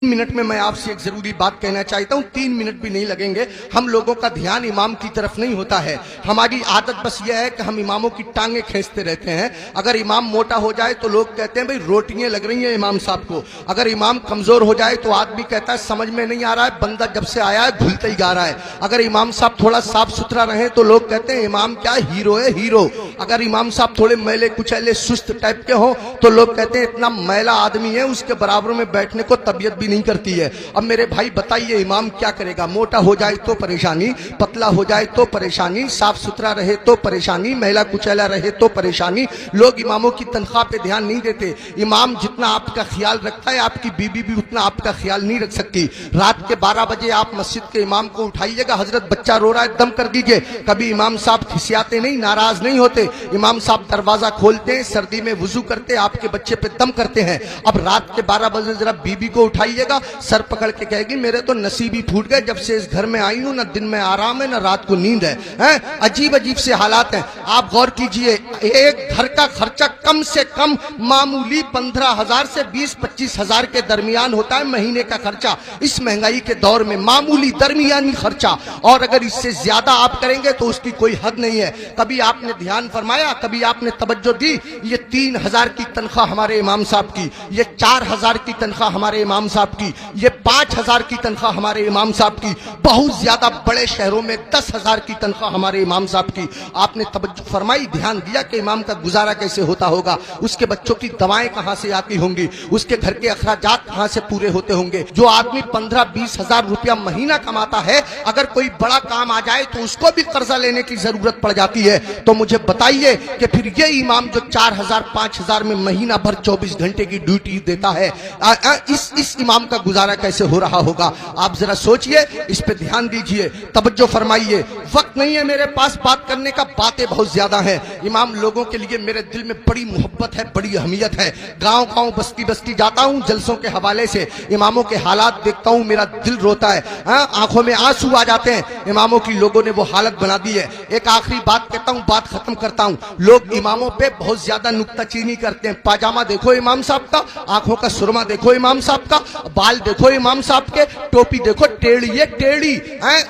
Minute में मैं आपसे एक जरूरी बात कहना चाहता हूँ। 3 मिनट भी नहीं लगेंगे। हम लोगों का ध्यान इमाम की तरफ नहीं होता है। हमारी आदत बस यह है कि हम इमामों की टांगे खींचते रहते हैं। अगर इमाम मोटा हो जाए तो लोग कहते हैं भाई रोटियां लग रही हैं इमाम साहब को। अगर इमाम कमजोर हो जाए तो आदमी कहता है समझ में नहीं आ रहा है, बंदा जब से आया है घुलते ही गा रहा है। अगर इमाम साहब थोड़ा साफ सुथरा रहे तो लोग कहते हैं इमाम क्या हीरो है, हीरो। अगर इमाम साहब थोड़े मैले कुचैले सुस्त टाइप के हो तो लोग कहते हैं इतना मैला आदमी है, उसके बराबर में बैठने को तबीयत भी नहीं करती है। अब मेरे भाई बताइए इमाम क्या करेगा? मोटा हो जाए तो परेशानी, पतला हो जाए तो परेशानी, साफ सुथरा रहे तो परेशानी, मैला कुचैला रहे तो परेशानी। लोग इमामों की तनख्वाह पे ध्यान नहीं देते। इमाम जितना आपका ख्याल रखता है आपकी बीबी भी उतना आपका ख्याल नहीं रख सकती। रात के 12 बजे आप मस्जिद के इमाम को उठाइएगा, हजरत बच्चा रो रहा है दम कर दीजिए। कभी इमाम साहब खिसियाते नहीं, नाराज नहीं होते। इमाम साहब दरवाजा खोलते हैं, सर्दी में वुजू करते, आपके बच्चे पे दम करते हैं। अब रात के 12 बजे जरा बीबी को उठाइएगा, सर पकड़ के कहेगी मेरे तो नसीब ही फूट गए, जब से इस घर में आई हूं ना दिन में आराम है ना रात को नींद है। अजीब अजीब से हालात हैं। आप गौर कीजिए, एक घर का खर्चा कम से कम मामूली 15,000 से 20-25 हजार के दरमियान होता है महीने का खर्चा। इस महंगाई के दौर में मामूली दरमियानी खर्चा, और अगर इससे ज्यादा आप करेंगे तो उसकी कोई हद नहीं है। कभी आपने ध्यान फरमाया, कभी आपने तवज्जो दी? ये 3,000 की तनख्वाह हमारे इमाम साहब की, ये 4,000 की तनख्वाह हमारे इमाम साहब की, ये 5,000 की तनख्वाह हमारे इमाम साहब की, बहुत ज्यादा बड़े शहरों में 10,000 की तनख्वाह हमारे इमाम साहब की। आपने तवज्जो फरमाई, ध्यान दिया कि इमाम का गुजारा कैसे होता होगा? उसके बच्चों की दवाएं कहां से आती होंगी? उसके घर के अखराजात कहां से पूरे होते होंगे? जो आदमी 15-20 हजार रुपया महीना कमाता है, अगर कोई बड़ा काम आ जाए तो उसको भी कर्जा लेने की जरूरत पड़ जाती है। तो मुझे बताइए कि फिर ये इमाम जो 4,000-5,000 में महीना भर 24 घंटे की ड्यूटी देता है, इस इमाम का गुजारा कैसे हो रहा होगा? आप जरा सोचिए, इस पे ध्यान दीजिए, तवज्जो फरमाइए। वक्त नहीं है मेरे पास बात करने का, बातें बहुत ज्यादा हैं। इमाम लोगों के लिए मेरे दिल में बड़ी मोहब्बत है, बड़ी अहमियत है। गांव गांव बस्ती बस्ती जाता हूं जलसों के हवाले से, इमामों के हालात देखता हूं, मेरा दिल रोता है, आंखों में आंसू आ जाते हैं। इमामों की लोगों ने वो हालत बना दी है। एक आखिरी बात कहता हूं, बात खत्म करता हूं। लोग इमामों पे बहुत ज्यादा नुक्ताचीनी करते हैं। पाजामा देखो इमाम साहब का, आंखों का सुरमा देखो इमाम साहब का, बाल देखो इमाम साहब के, टोपी देखो टेढ़ी है टेढ़ी।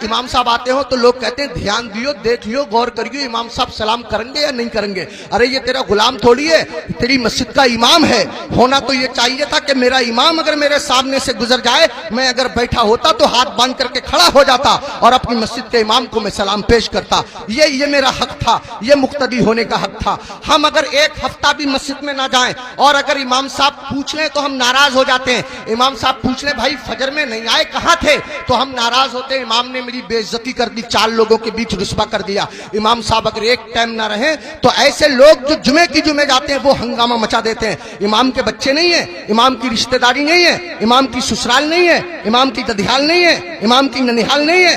इमाम साहब आते हो तो लोग कहते हैं ध्यान दियो, देख लियो, गौर करियो इमाम साहब सलाम करेंगे या नहीं करेंगे। अरे ये तेरा गुलाम थोड़ी है, तेरी मस्जिद का इमाम है। होना तो ये चाहिए था कि मेरा इमाम अगर मेरे सामने से गुजर जाए, मैं अगर बैठा होता तो हाथ बांध करके खड़ा हो जाता और अपनी मस्जिद के इमाम को मैं सलाम पेश करता। ये मेरा हक था, ये मुक्तदी होने का हक था। हम अगर एक हफ्ता भी मस्जिद में ना जाएं और अगर इमाम साहब पूछ लें तो हम नाराज हो जाते हैं। इमाम साहब पूछ लें भाई फजर में नहीं आए, कहां थे, तो हम नाराज होते हैं। इमाम ने मेरी बेइज्जती कर दी, 4 लोगों के बीच रुस्वा कर दिया। इमाम साहब अगर एक टाइम ना रहे तो ऐसे लोग जो जुमे की जुमे जाते हैं वो हंगामा मचा देते हैं। इमाम के बच्चे नहीं है, इमाम की रिश्तेदारी नहीं है, इमाम की ससुराल नहीं है, इमाम की ददियाल नहीं है, इमाम की ननिहाल नहीं है,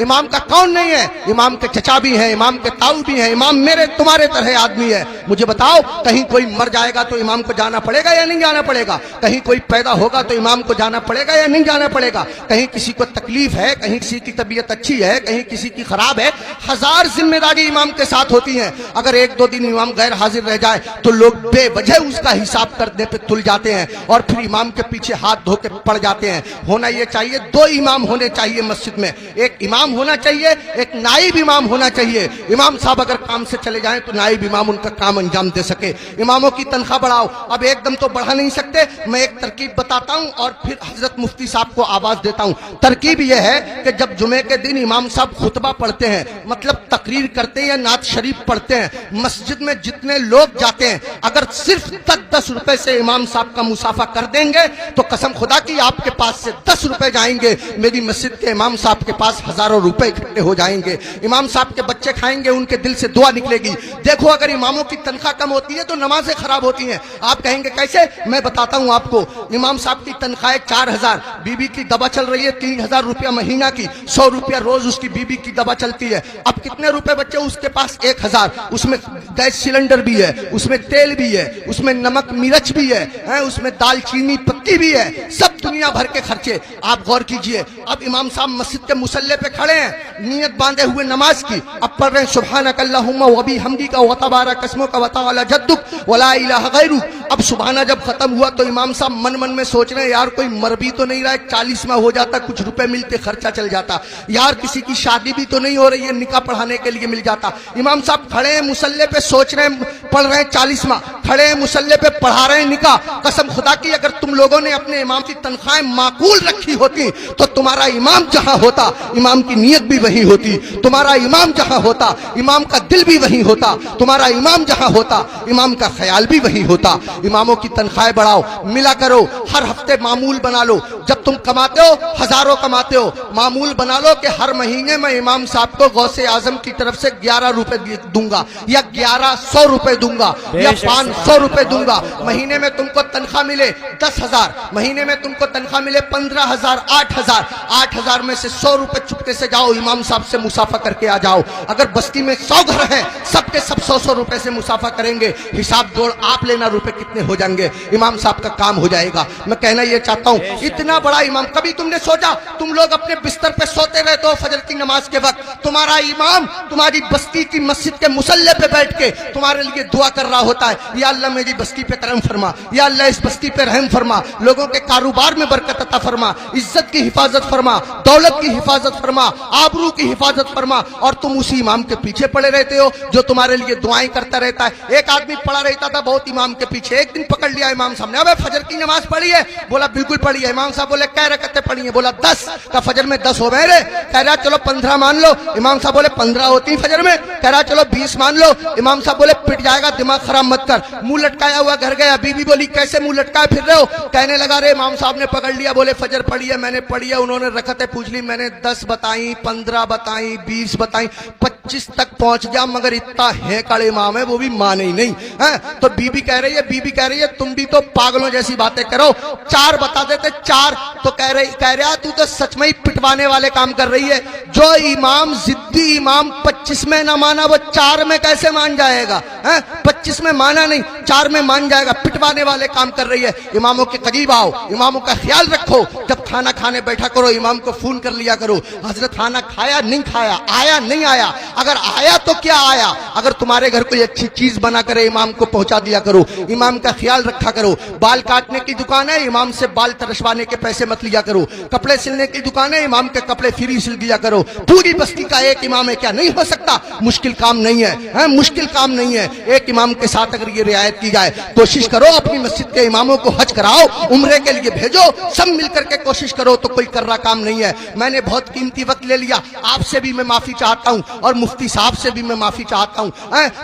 इमाम का कौन नहीं है? इमाम के चचा भी हैं, इमाम के ताऊ भी हैं। इमाम मेरे तुम्हारे तरह आदमी है। मुझे बताओ, कहीं कोई मर जाएगा तो इमाम को जाना पड़ेगा या नहीं जाना पड़ेगा? कहीं कोई पैदा होगा तो इमाम को जाना पड़ेगा या नहीं जाना पड़ेगा? कहीं किसी को तकलीफ है, कहीं किसी की तबीयत अच्छी है, कहीं किसी की खराब है, 1000 जिम्मेदारी इमाम के साथ होती हैं। अगर 1-2 दिन इमाम गैर हाजिर रह जाए तो लोग बेवजह उसका हिसाब करने पे तुल जाते हैं और फिर इमाम के पीछे हाथ धो के पड़ जाते हैं। होना ये चाहिए, 2 इमाम होने चाहिए मस्जिद में। एक इमाम होना चाहिए, एक नाइब इमाम होना चाहिए। इमाम साहब अगर काम से चले जाएं तो नाइब इमाम उनका काम अंजाम दे सके। इमामों की तनख्वाह बढ़ाओ। अब एकदम तो बढ़ा नहीं सकते, मैं एक तरकीब बताता हूं और फिर हजरत मुफ्ती साहब को आवाज देता हूं। तरकीब यह है कि जब जुमे के दिन इमाम साहब खुतबा पढ़ते हैं, मतलब तकरीर करते हैं या नात शरीफ पढ़ते हैं, मस्जिद में जितने लोग जाते हैं अगर सिर्फ 10-10 रुपए से इमाम साहब का मुसाफा कर देंगे तो कसम खुदा की आपके पास से 10 रुपए जाएंगे, मेरी मस्जिद के इमाम साहब के पास हजारों रुपए इकट्ठे हो जाएंगे। इमाम साहब के बच्चे खाएंगे, उनके दिल से दुआ निकलेगी। देखो अगर इमामों की तनख्वाह कम होती है तो नमाजें खराब होती हैं। आप कहेंगे कैसे? मैं बताता हूं आपको। इमाम साहब की तनख्वाह 4,000, बीबी की दवा चल रही है 3,000 रुपया महीना की, 100 रुपया रोज उसकी बीबी की दवा चलती है। अब कितने रुपए बचे उसके पास? 1,000। उसमें गैस सिलेंडर भी है, उसमें तेल भी है, उसमें नमक मिर्च भी है, उसमें दालचीनी पत्ती भी है, सब दुनिया भर के खर्चे। आप गौर कीजिए। अब इमाम साहब मस्जिद के मुसल्ले पे खड़े हैं नियत बांधे हुए नमाज की, अब पढ़ रहे हैं सुब्हानक अल्लाहुम्मा व बिहम्दिका व तबारक अस्मुका व तआला जद्दुक व ला इलाहा गैरुक। अब सुबहाना जब खत्म हुआ तो इमाम साहब मन मन में सोच रहे हैं यार कोई मर भी तो नहीं रहा है, 40वां हो जाता, कुछ रुपए मिलते, खर्चा चल जाता, यार किसी की शादी भी तो नहीं हो रही है, निकाह पढ़ाने के लिए मिल जाता। इमाम साहब खड़े हैं मुसल्ले पे, सोच रहे हैं, पढ़ रहे हैं 40वां, खड़े हैं मुसल्ले पे, पढ़ा रहे हैं निकाह। कसम खुदा की अगर तुम लोगों ने अपने इमाम की तनख्वाहें माकूल रखी होती तो तुम्हारा इमाम जहां होता इमाम की नीयत भी वही होती, तुम्हारा इमाम जहां होता इमाम का दिल भी वही होता, तुम्हारा इमाम जहां होता इमाम का ख्याल भी वही होता। इमामों की तनख्वाहें बढ़ाओ, मिला करो, हर हफ्ते मामूल बना लो। जब तुम कमाते हो, हजारों कमाते हो, मामूल बना लो कि हर महीने मैं इमाम साहब को गौसे आजम की तरफ से 11 रुपए दूंगा या 1100 रुपए दूंगा या 500 रुपए दूंगा। महीने में तुमको तनख्वाह मिले 10,000, महीने में तुमको तनख्वाह मिले 15,000, 8,000, 8,000 में से 100 रुपए चुपके से जाओ इमाम साहब से मुसाफा करके आ जाओ। अगर बस्ती में 100 घर हैं, सबके सब 100 रुपए से मुसाफा करेंगे, हिसाब जोड़ आप लेना रुपए कितने हो जाएंगे, इमाम साहब का काम हो जाएगा। मैं कहना ये चाहता हूँ, इतना बड़ा इमाम, कभी तुमने सोचा तुम लोग अपने बिस्तर पे सोते रहते हो फजर की नमाज के वक्त, तुम्हारा इमाम तुम्हारी बस्ती की मस्जिद के मुसल्ले पे बैठ के तुम्हारे लिए दुआ कर रहा होता है, या अल्लाह मेरी बस्ती पे करम फरमा, या अल्लाह इस बस्ती पे रहम फरमा, लोगों के कारोबार में बरकत अता फरमा, इज्जत की हिफाजत फरमा, दौलत की हिफाजत फरमा, आबरू की हिफाजत फरमा। और तुम उसी इमाम के पीछे पड़े रहते हो जो तुम्हारे लिए दुआएं करता रहता है। एक आदमी पड़ा रहता था बहुत इमाम के पीछे, एक दिन पकड़ लिया इमाम साहब ने, अबे फजर की नमाज पढ़ी है? बोला बिल्कुल पढ़ी है। इमाम साहब बोले कै रकअतें पढ़ी है? बोला 10। का फजर में 10 हो गए रे? कह रहा चलो 15 मान लो। इमाम साहब बोले 15 होती फजर में? कह रहा चलो 20 मान लो। इमाम साहब बोले पिट जाएगा, दिमाग खराब मत कर। मुंह लटकाया हुआ घर गया, बीवी बोली कैसे मुंह लटकाए फिर रहे हो? कहने लगा रे इमाम साहब ने पकड़ लिया, बोले फजर पढ़ी है? मैंने पढ़ी है। उन्होंने रकअतें पूछ ली, मैंने 10 बताई, 15 बताई, 20 बताई, 25 तक पहुंच गया, मगर इतना है कड़े इमाम है वो भी माने ही नहीं है। तो बीबी कह रही है तुम भी तो पागलों जैसी बातें करो, 4 बता देते 4। तो कह रहा तू तो सच में ही पिटवाने वाले काम कर रही है। जो इमाम जिद्दी इमाम 25 में ना माना वो 4 में कैसे मान जाएगा? 25 में माना नहीं, 4 में मान जाएगा। पिटवाने वाले काम कर रही है। इमामों के करीब आओ, इमामों का ख्याल रखो। जब खाना खाने बैठा करो इमाम को फोन कर लिया करो, हजरत खाना खाया नहीं खाया, आया नहीं आया, अगर आया तो क्या आया। अगर तुम्हारे घर कोई अच्छी चीज बना करे इमाम को पहुंचा दिया करो, इमाम का ख्याल रखा करो। बाल काटने की दुकान है, इमाम से बाल तरसवाने के पैसे मत लिया करो। कपड़े सिलने की दुकान है, इमाम के कपड़े फ्री सिल दिया करो। पूरी बस्ती का एक इमाम है, क्या नहीं हो सकता? मुश्किल काम नहीं है, मुश्किल काम नहीं है। एक इमाम के साथ अगर ये रियायत की जाए, कोशिश करो अपनी मस्जिद के इमामों को हज कराओ, उम्रे के लिए भेजो, सब मिलकर के कोशिश करो, तो कोई कर रहा काम नहीं है। मैंने बहुत कीमती वक्त ले लिया, आपसे भी मैं माफी चाहता हूं और मुफ्ती साहब से भी मैं माफी चाहता हूं।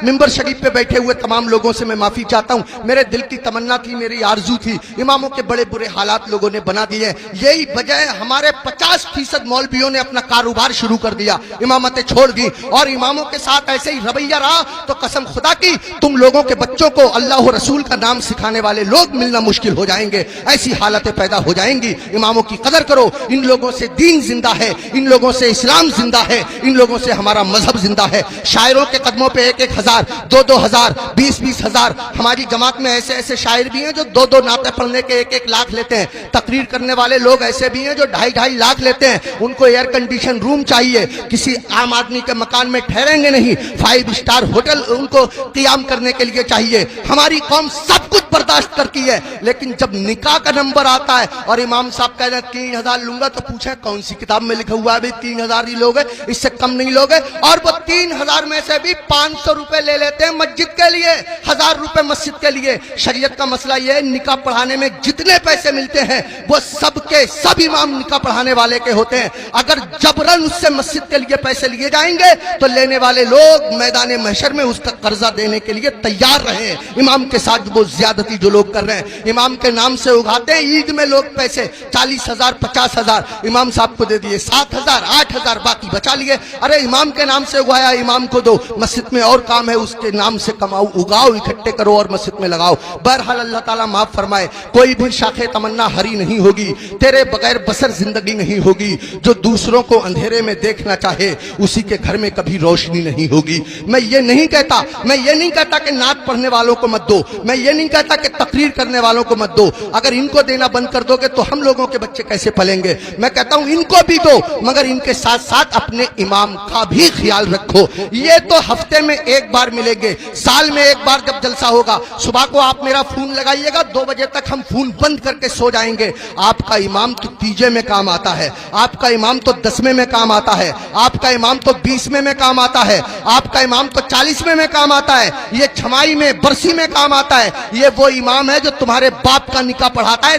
मिंबर शरीफ पे बैठे हुए तमाम लोगों से मैं माफी चाहता हूं। मेरे दिल की तमन्ना थी, मेरी आरजू थी, इमामों के बड़े बुरे हालात लोगों ने बना दिए। यही वजह है हमारे 50% मौलवियों ने अपना कारोबार शुरू कर दिया, इमामतें छोड़ दी, और इमामों के साथ ऐसे ही रवैया रहा तो कसम खुदा की तुम लोगों के बच्चों को अल्लाह और रसूल का नाम सिखाने वाले लोग मिलना मुश्किल हो जाएंगे। ऐसी हालतें पैदा हो जाएंगी। इमामों की कदर करो, इन लोगों से दीन जिंदा है, इन लोगों से इस्लाम जिंदा है, इन लोगों से हमारा मजहब जिंदा है। शायरों के कदमों पे 1-1 हजार, 2-2 हजार, 20-20 हजार। हमारी जमात में ऐसे ऐसे शायर भी हैं जो 2-2 नाते पढ़ने के 1-1 लाख लेते हैं। तकरीर करने वाले लोग ऐसे भी हैं जो 2.5-2.5 लाख लेते हैं। उनको एयर कंडीशन रूम चाहिए, किसी आम आदमी के मकान में ठहरेंगे नहीं, 5 स्टार होटल उनको कियाम करने के लिए चाहिए। हमारी कौम सब कुछ बर्दाश्त करती है, लेकिन जब निकाह का नंबर आता है और इमाम साहब कह रहे 3,000 लूंगा, तो पूछे कौन सी किताब में लिखा हुआ है भाई 3,000 ही लोगे, इससे कम नहीं लोगे? और वो 3,000 में से भी 500 रुपए ले लेते हैं मस्जिद के लिए, 1,000 रुपए मस्जिद के लिए। शरीयत का मसला ये है, निकाह पढ़ाने में जितने पैसे मिलते हैं वो सबके सब इमाम निकाह पढ़ाने वाले के होते हैं। अगर जबरन उससे मस्जिद के लिए पैसे लिए जाएंगे तो लेने वाले लोग मैदान महशर में उसका कर्जा देने के लिए तैयार रहे। इमाम के साथ वो ज्यादती जो लोग कर रहे हैं, इमाम के नाम से उगाते हैं ईद में लोग पैसे, 40,000 50,000 इमाम साहब को दे दिए, 7,000 8,000 बाकी बचा लिए। अरे इमाम के नाम से उगाया, इमाम को दो, मस्जिद में और काम है, उसके नाम से कमाओ, उगाओ, इकट्ठे करो और मस्जिद में लगाओ। बहरहाल अल्लाह ताला माफ फरमाए, कोई भी शाखे तमन्ना हरी नहीं होगी, तेरे बगैर बसर जिंदगी नहीं होगी। जो दूसरों को अंधेरे में देखना चाहे उसी के घर में कभी रोशनी नहीं होगी। मैं ये नहीं कहता कि नात पढ़ने वालों को मत दो, मैं ये नहीं कहता कि तकरीर करने वालों को मत दो। अगर इनको देना बंद कर दोगे तो हम लोगों के बच्चे कैसे पलेंगे? मैं कहता हूं इनको भी दो, मगर इनके साथ साथ अपने इमाम का भी ख्याल रखो। ये तो हफ्ते में एक बार मिलेंगे, साल में एक बार जब जलसा होगा, सुबह को आप मेरा फोन लगाइएगा, 2 बजे तक हम फोन बंद करके सो जाएंगे। आपका इमाम तो तीजे में काम आता है, आपका इमाम तो 10वें में काम आता है, आपका इमाम तो 20वें में काम आता है, आपका इमाम तो 40वें में काम आता है, ये छमाई में बरसी में काम आता है। ये वो इमाम है जो तुम्हारे बाप का निकाह पढ़ाता है,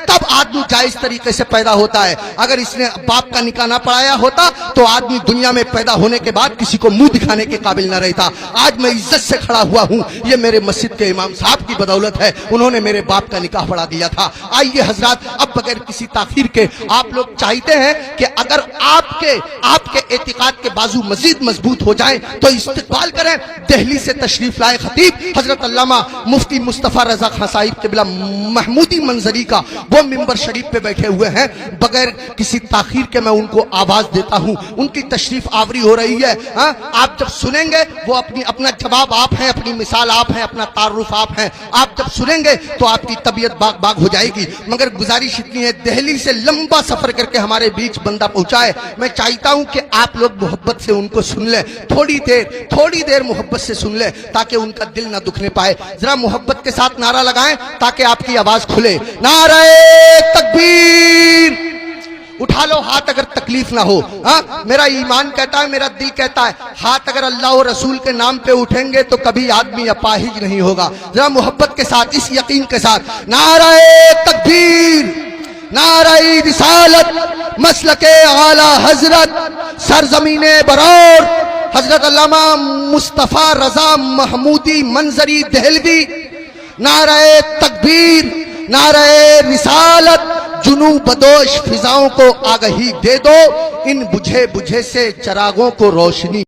तब आदमी जायज तरीके से पैदा होता है। अगर इसने बाप का निकाह ना पढ़ाया होता तो आदमी दुनिया में पैदा होने के बाद किसी को मुंह दिखाने के काबिल न रहता। आज मैं इज्जत से खड़ा हुआ हूं, ये मेरे मस्जिद के इमाम साहब की बदौलत है, उन्होंने मेरे बाप का निकाह पढ़ा दिया था। आइए हजरात, अब बगैर किसी ताखीर के आप लोग चाहते हैं कि अगर आपके एतिकाद के बाजू मजीद मजबूत हो जाएं तो इस्तिकबाल करें। दिल्ली से तशरीफ लाए खतीब हजरत अल्लामा मुफ्ती मुस्तफा रजा खान साहिब क़िबला महमूदी मंजरी का वो मिंबर शरीफ पे बैठे हुए हैं। बगैर किसी ताखीर के मैं उनको आवाज देता हूं, उनकी तशरीफ आवरी हो रही है। आप जब सुनेंगे वो अपना जवाब आप हैं, अपनी मिसाल आप हैं, अपना तारुफ आप हैं। आप जब सुनेंगे तो आपकी तबीयत बाग बाग हो जाएगी। मगर गुजारिश इतनी है, दिल्ली से लंबा सफर करके हमारे बीच बंदा पहुंचा है, मैं चाहता हूं कि आप लोग मोहब्बत से उनको सुन लें, थोड़ी देर मोहब्बत से सुन लें ताकि उनका दिल ना दुखने पाए। जरा मोहब्बत के साथ नारा लगाएं ताकि आपकी आवाज खुले। नारे तकबीर, उठा लो हाथ अगर तकलीफ ना हो। मेरा ईमान कहता है, मेरा दिल कहता है, हाथ अगर अल्लाह और रसूल के नाम पे उठेंगे तो कभी आदमी अपाहिज नहीं होगा। जरा मोहब्बत के साथ, इस यकीन के साथ, नारे तकबीर, नारे रिसालत, मसलके आला हजरत, सरजमीने बरौर, हजरत अल्लामा मुस्तफा रजा महमूदी मंजरी देहलवी। नारे तकबीर, नारे रिसालत, जुनू बदोश फिजाओं को आगही दे दो, इन बुझे बुझे से चरागों को रोशनी